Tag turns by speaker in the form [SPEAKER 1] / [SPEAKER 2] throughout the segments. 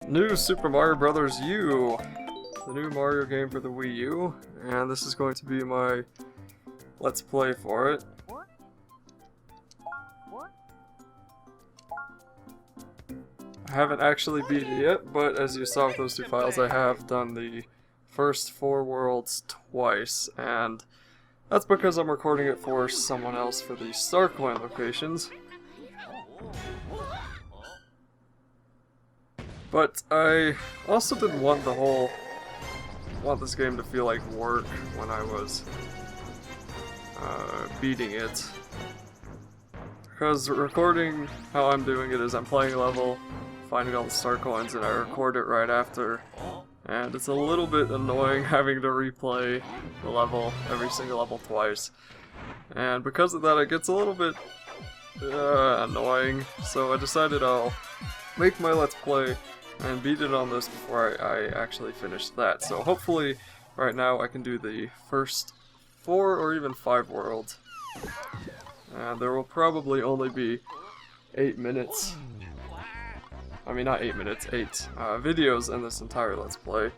[SPEAKER 1] New Super Mario Bros. U, the new Mario game for the Wii U, and this is going to be my Let's Play for it. I haven't actually beat it yet, but as you saw with those two files, I have done the first 4 worlds twice, and that's because I'm recording it for someone else for the Starcoin locations. But I also didn't want this game to feel like work when I was beating it. Because recording how I'm doing it is I'm playing a level, finding all the star coins, and I record it right after. And it's a little bit annoying having to replay the level, every single level twice. And because of that it gets a little bit annoying, so I decided I'll make my Let's Play and beat it on this before I actually finish that. So hopefully right now I can do the first 4 or even 5 worlds. And there will probably only be 8 minutes. I mean not 8 minutes, 8 videos in this entire Let's Play.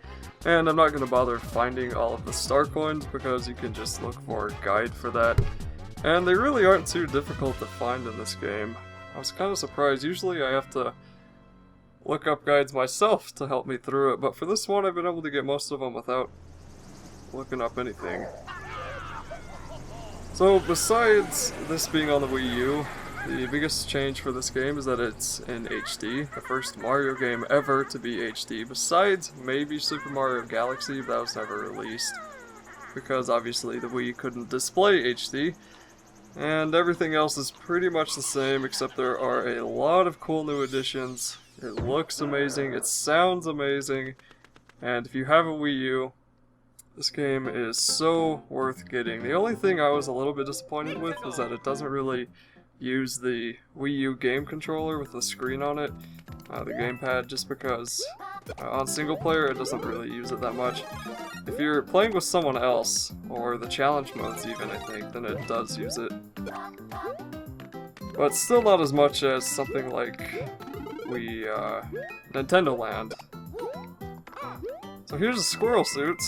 [SPEAKER 1] And I'm not going to bother finding all of the star coins because you can just look for a guide for that. And they really aren't too difficult to find in this game. I was kind of surprised. Usually I have to look up guides myself to help me through it, but for this one I've been able to get most of them without looking up anything. So besides this being on the Wii U, the biggest change for this game is that it's in HD, the first Mario game ever to be HD, besides maybe Super Mario Galaxy, but that was never released, because obviously the Wii couldn't display HD. And everything else is pretty much the same, except there are a lot of cool new additions. It looks amazing, it sounds amazing, and if you have a Wii U, this game is so worth getting. The only thing I was a little bit disappointed with is that it doesn't really use the Wii U game controller with the screen on it, the GamePad, just because on single player it doesn't really use it that much. If you're playing with someone else, or the challenge modes even, I think, then it does use it. But still not as much as something like Nintendo Land. So here's a squirrel suit.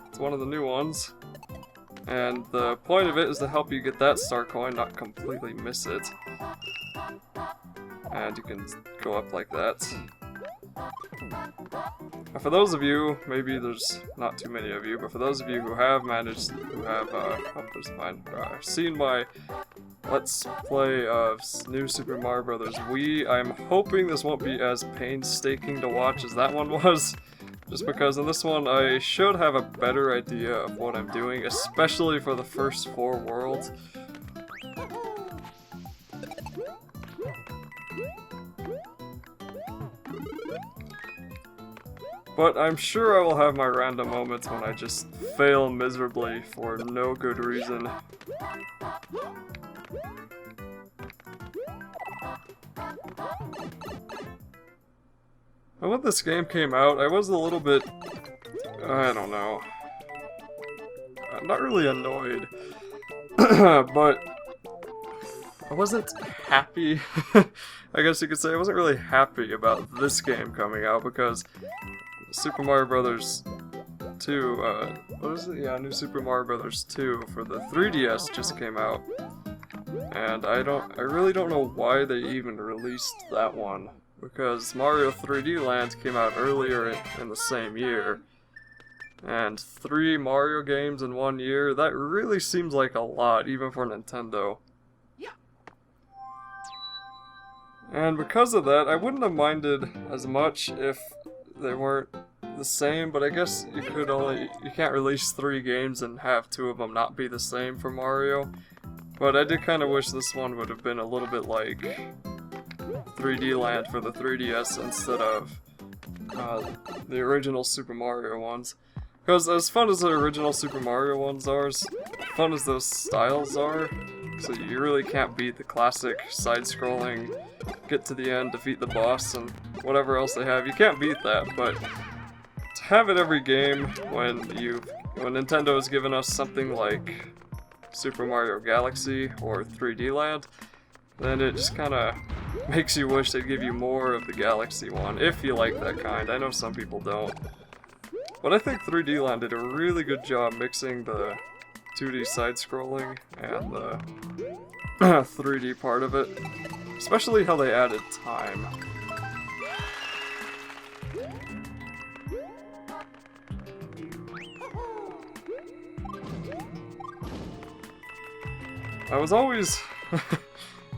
[SPEAKER 1] It's one of the new ones. And the point of it is to help you get that star coin, not completely miss it. And you can go up like that. Now for those of you, maybe there's not too many of you, but for those of you who have seen my Let's Play of new Super Mario Bros. Wii, I'm hoping this won't be as painstaking to watch as that one was, just because in this one I should have a better idea of what I'm doing, especially for the first 4 worlds. But I'm sure I will have my random moments when I just fail miserably for no good reason. And when this game came out, I was a little bit, I don't know, not really annoyed, but I wasn't happy, I guess you could say. I wasn't really happy about this game coming out because Super Mario Bros. 2, what is it? Yeah, New Super Mario Bros. 2 for the 3DS just came out. And I really don't know why they even released that one, because Mario 3D Land came out earlier in the same year. And 3 Mario games in 1 year, that really seems like a lot, even for Nintendo. And because of that, I wouldn't have minded as much if they weren't the same, but I guess you can't release 3 games and have 2 of them not be the same for Mario. But I did kind of wish this one would have been a little bit like 3D Land for the 3DS instead of the original Super Mario ones. Because as fun as the original Super Mario ones are, as fun as those styles are, so you really can't beat the classic side-scrolling, get to the end, defeat the boss, and whatever else they have. You can't beat that, but to have it every game when Nintendo has given us something like Super Mario Galaxy or 3D Land, then it just kind of makes you wish they'd give you more of the Galaxy one, if you like that kind. I know some people don't. But I think 3D Land did a really good job mixing the 2D side-scrolling and the 3D part of it. Especially how they added time. I was always,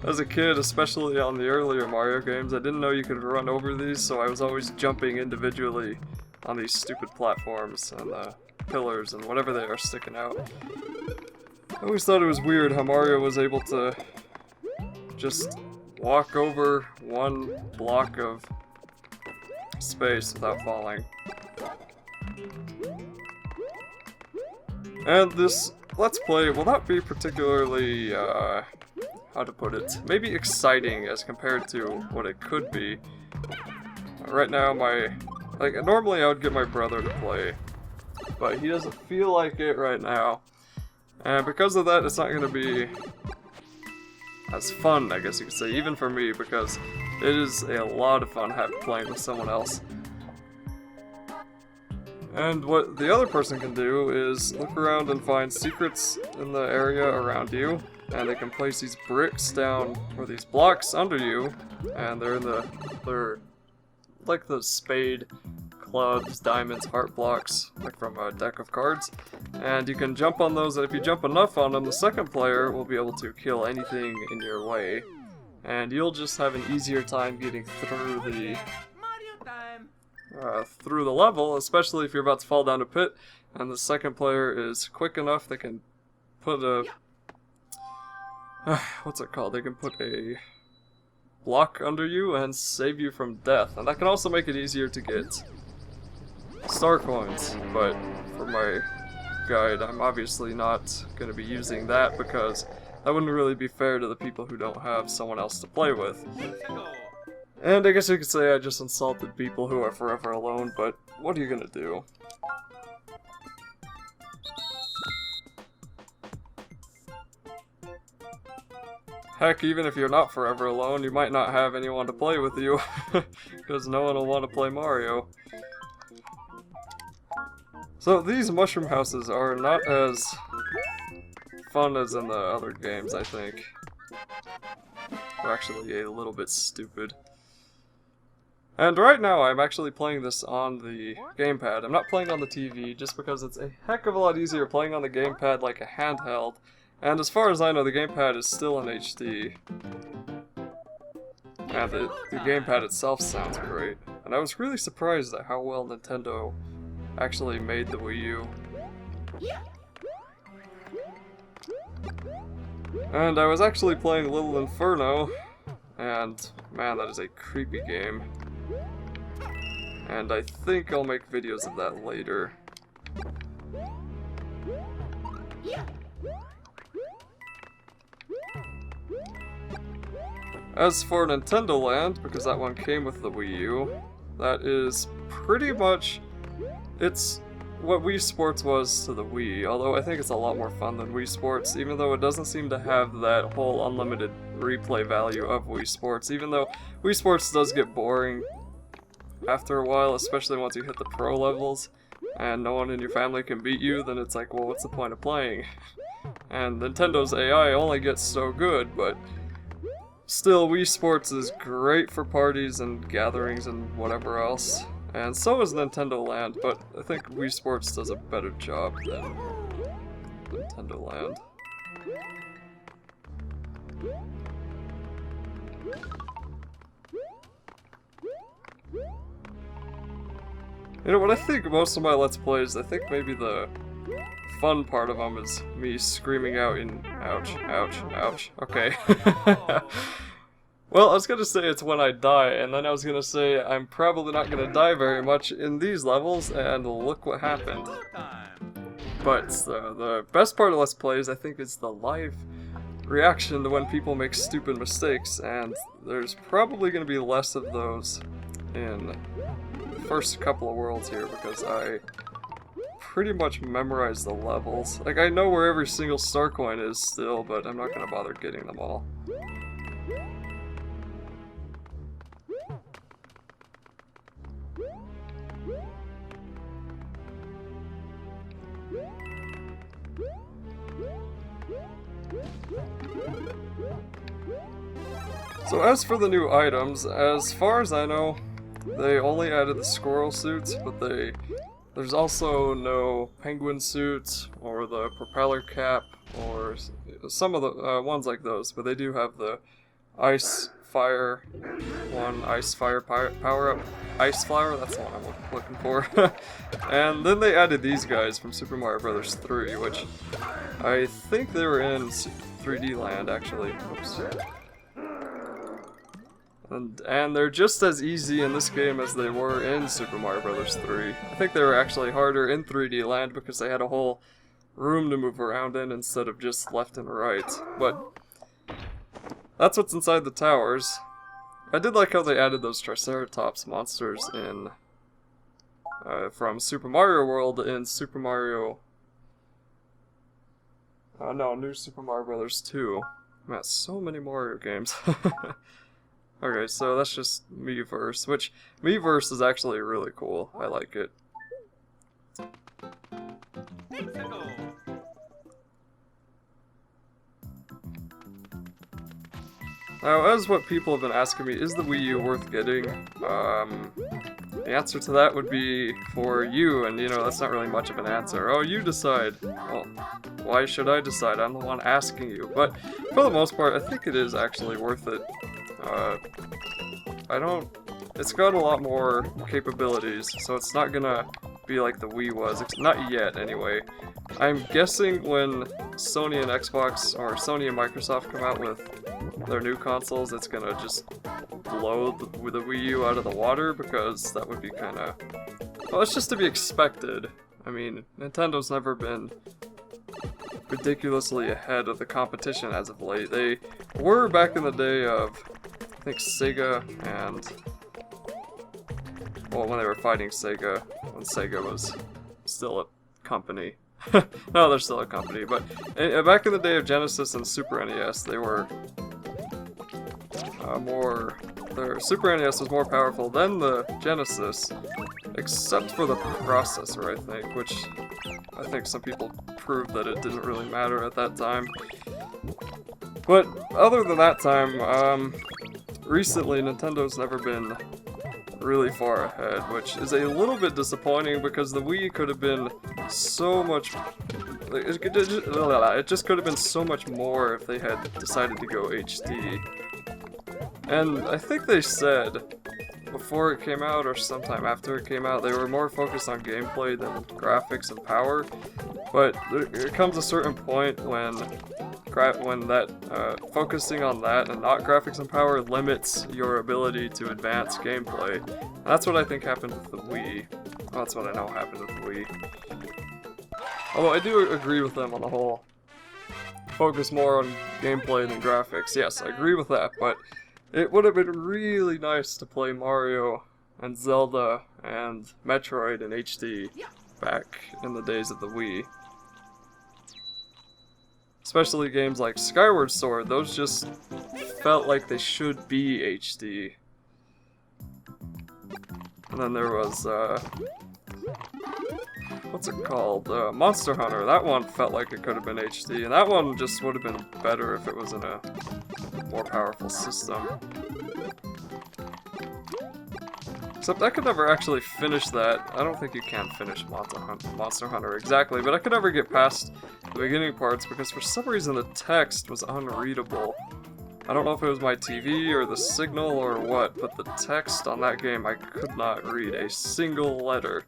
[SPEAKER 1] as a kid, especially on the earlier Mario games, I didn't know you could run over these, so I was always jumping individually on these stupid platforms and pillars and whatever they are sticking out. I always thought it was weird how Mario was able to just walk over one block of space without falling. And this Let's Play will not be particularly, how to put it, maybe exciting as compared to what it could be. Right now, normally I would get my brother to play, but he doesn't feel like it right now. And because of that, it's not going to be as fun, I guess you could say, even for me, because it is a lot of fun playing with someone else. And what the other person can do is look around and find secrets in the area around you, and they can place these bricks down, or these blocks under you, and they're like the spade, clubs, diamonds, heart blocks, like from a deck of cards. And you can jump on those, and if you jump enough on them, the second player will be able to kill anything in your way. And you'll just have an easier time getting through the level, especially if you're about to fall down a pit, and the second player is quick enough, they can put a... what's it called? They can put a block under you and save you from death. And that can also make it easier to get star coins, but for my guide, I'm obviously not going to be using that because that wouldn't really be fair to the people who don't have someone else to play with. And I guess you could say I just insulted people who are forever alone, but what are you gonna do? Heck, even if you're not forever alone, you might not have anyone to play with you, because no one will want to play Mario. So these mushroom houses are not as fun as in the other games, I think. They're actually a little bit stupid. And right now I'm actually playing this on the GamePad. I'm not playing on the TV just because it's a heck of a lot easier playing on the GamePad like a handheld. And as far as I know, the GamePad is still in HD. And the GamePad itself sounds great. And I was really surprised at how well Nintendo actually made the Wii U. And I was actually playing Little Inferno, and man, that is a creepy game. And I think I'll make videos of that later. As for Nintendo Land, because that one came with the Wii U, that is pretty much, it's what Wii Sports was to the Wii, although I think it's a lot more fun than Wii Sports, even though it doesn't seem to have that whole unlimited replay value of Wii Sports, even though Wii Sports does get boring after a while, especially once you hit the pro levels, and no one in your family can beat you, then it's like, well, what's the point of playing? And Nintendo's AI only gets so good, but still, Wii Sports is great for parties and gatherings and whatever else. And so is Nintendo Land, but I think Wii Sports does a better job than Nintendo Land. You know, what I think most of my Let's Plays, I think maybe the fun part of them is me screaming out in ouch, ouch, ouch. Okay. Well, I was gonna say it's when I die, and then I was gonna say I'm probably not gonna die very much in these levels, and look what happened. But the best part of Let's Plays, I think, is the live reaction to when people make stupid mistakes, and there's probably gonna be less of those in the first couple of worlds here, because I pretty much memorize the levels. Like, I know where every single star coin is still, but I'm not gonna bother getting them all. So as for the new items, as far as I know, they only added the squirrel suits, but there's also no penguin suit or the propeller cap or some of the ones like those, but they do have the ice fire power up. Ice flower, that's the one I'm looking for. And then they added these guys from Super Mario Bros. 3, which I think they were in 3D Land actually. Oops. And they're just as easy in this game as they were in Super Mario Bros. 3. I think they were actually harder in 3D Land because they had a whole room to move around in instead of just left and right. But that's what's inside the towers. I did like how they added those Triceratops monsters in from Super Mario World in Super Mario... New Super Mario Bros. 2. Man, so many Mario games. Okay, so that's just Miiverse, which Miiverse is actually really cool. I like it. Now, as what people have been asking me, is the Wii U worth getting? The answer to that would be for you, and you know, that's not really much of an answer. Oh, you decide. Well, why should I decide? I'm the one asking you. But for the most part, I think it is actually worth it. It's got a lot more capabilities, so it's not gonna be like the Wii was. Not yet, anyway. I'm guessing when Sony and Xbox, or Sony and Microsoft come out with their new consoles, it's gonna just blow the Wii U out of the water, because that would be kinda... Well, it's just to be expected. I mean, Nintendo's never been ridiculously ahead of the competition as of late. They were back in the day of, I think, Sega and... Well, when they were fighting Sega, when Sega was still a company. No, they're still a company, but back in the day of Genesis and Super NES, they were their Super NES was more powerful than the Genesis, except for the processor, I think, which I think some people proved that it didn't really matter at that time. But other than that time, recently Nintendo's never been really far ahead, which is a little bit disappointing because the Wii could have been so much... It just could have been so much more if they had decided to go HD. And I think they said before it came out or sometime after it came out, they were more focused on gameplay than graphics and power. But there comes a certain point when focusing on that and not graphics and power limits your ability to advance gameplay. And that's what I think happened with the Wii. Well, that's what I know happened with the Wii. Although I do agree with them on the whole focus more on gameplay than graphics. Yes, I agree with that, but it would have been really nice to play Mario and Zelda and Metroid in HD back in the days of the Wii. Especially games like Skyward Sword, those just felt like they should be HD. And then there was, what's it called? Monster Hunter. That one felt like it could have been HD, and that one just would have been better if it was in a more powerful system. Except I could never actually finish that. I don't think you can finish Monster Hunter exactly, but I could never get past the beginning parts because for some reason the text was unreadable. I don't know if it was my TV or the signal or what, but the text on that game I could not read a single letter.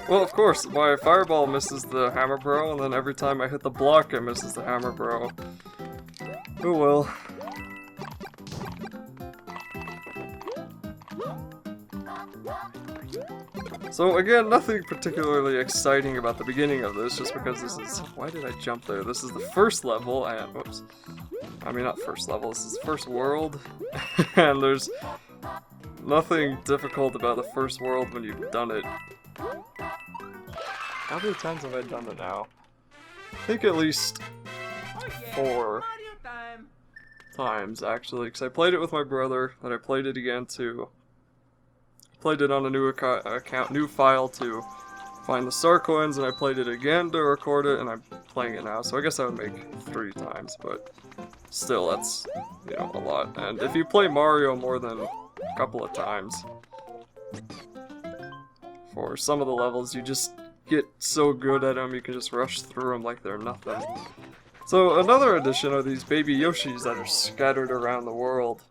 [SPEAKER 1] Well, of course, my fireball misses the hammer bro, and then every time I hit the block, it misses the hammer bro. Oh well. So again, nothing particularly exciting about the beginning of this, just because this is... Why did I jump there? This is the first level, and... Whoops. I mean, not first level, this is the first world. And there's nothing difficult about the first world when you've done it. How many times have I done it now? I think at least 4. times actually, because I played it with my brother, and I played it again to played it on a new account, new file to find the star coins, and I played it again to record it, and I'm playing it now. So I guess I would make 3 times, but still, that's, you know, a lot. And if you play Mario more than a couple of times, for some of the levels, you just get so good at them, you can just rush through them like they're nothing. So another addition are these baby Yoshis that are scattered around the world.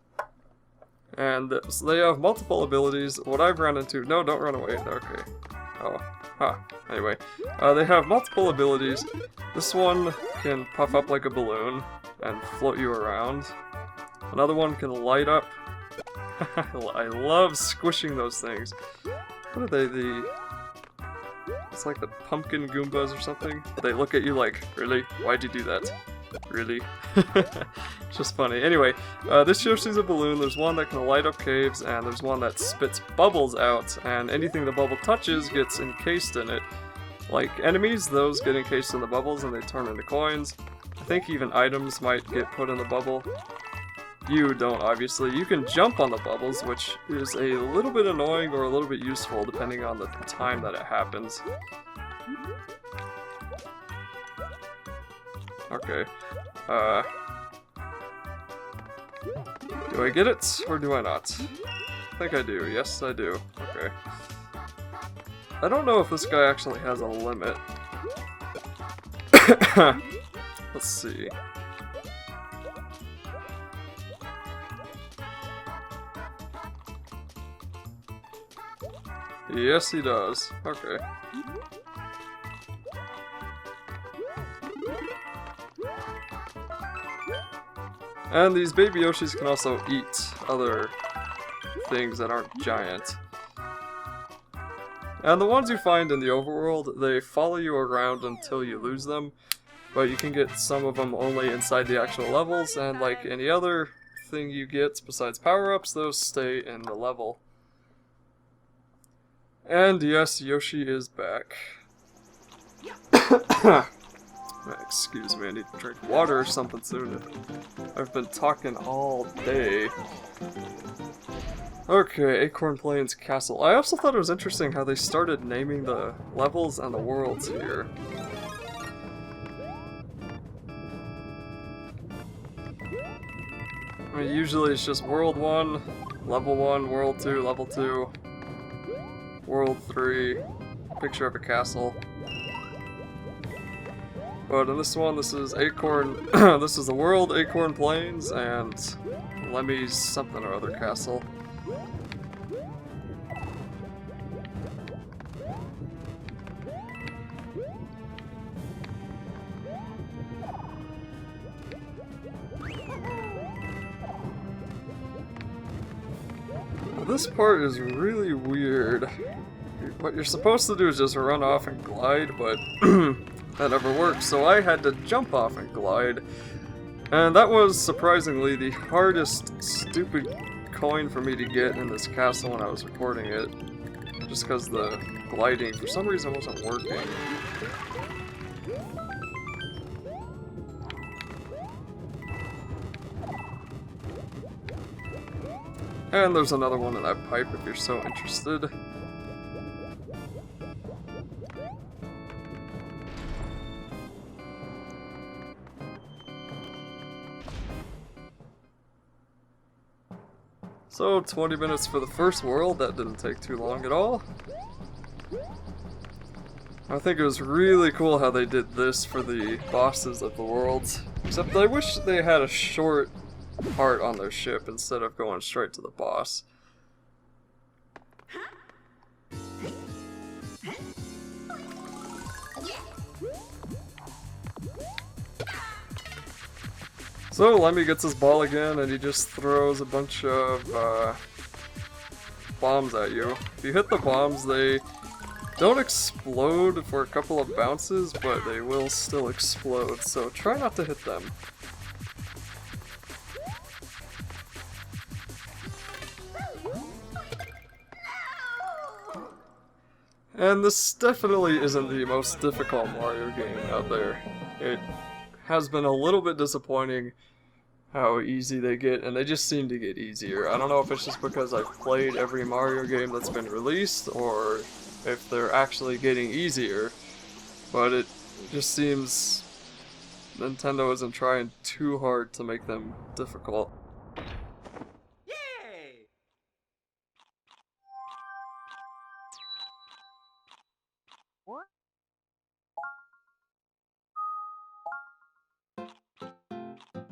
[SPEAKER 1] And so they have multiple abilities. What I've run into... No, don't run away. Okay. Oh. Huh. Anyway. They have multiple abilities. This one can puff up like a balloon and float you around. Another one can light up. I love squishing those things. What are they? It's like the pumpkin Goombas or something. They look at you like, really? Why'd you do that? Really? It's just funny. Anyway, this Yoshi's a balloon. There's one that can light up caves, and there's one that spits bubbles out, and anything the bubble touches gets encased in it. Like enemies, those get encased in the bubbles and they turn into coins. I think even items might get put in the bubble. You don't, obviously. You can jump on the bubbles, which is a little bit annoying or a little bit useful depending on the time that it happens. Okay. Do I get it, or do I not? I think I do. Yes, I do. Okay. I don't know if this guy actually has a limit. Let's see. Yes, he does. Okay. And these baby Yoshis can also eat other things that aren't giant. And the ones you find in the overworld, they follow you around until you lose them, but you can get some of them only inside the actual levels, and like any other thing you get besides power-ups, those stay in the level. And yes, Yoshi is back. Excuse me, I need to drink water or something soon. I've been talking all day. Okay, Acorn Plains Castle. I also thought it was interesting how they started naming the levels and the worlds here. I mean, usually it's just World 1, Level 1, World 2, Level 2, World 3, picture of a castle. But in this one, this is Acorn, this is the world, Acorn Plains, and Lemmy's something or other castle. This part is really weird. What you're supposed to do is just run off and glide, but that never works, so I had to jump off and glide. And that was surprisingly the hardest stupid coin for me to get in this castle when I was recording it. Just because the gliding, for some reason, wasn't working. And there's another one in that pipe if you're so interested. So, 20 minutes for the first world, that didn't take too long at all. I think it was really cool how they did this for the bosses of the worlds. Except I wish they had a short part on their ship instead of going straight to the boss. So Lemmy gets his ball again and he just throws a bunch of bombs at you. If you hit the bombs, they don't explode for a couple of bounces, but they will still explode, so try not to hit them. And this definitely isn't the most difficult Mario game out there. It has been a little bit disappointing how easy they get, and they just seem to get easier. I don't know if it's just because I've played every Mario game that's been released, or if they're actually getting easier, but it just seems Nintendo isn't trying too hard to make them difficult.
[SPEAKER 2] Yay!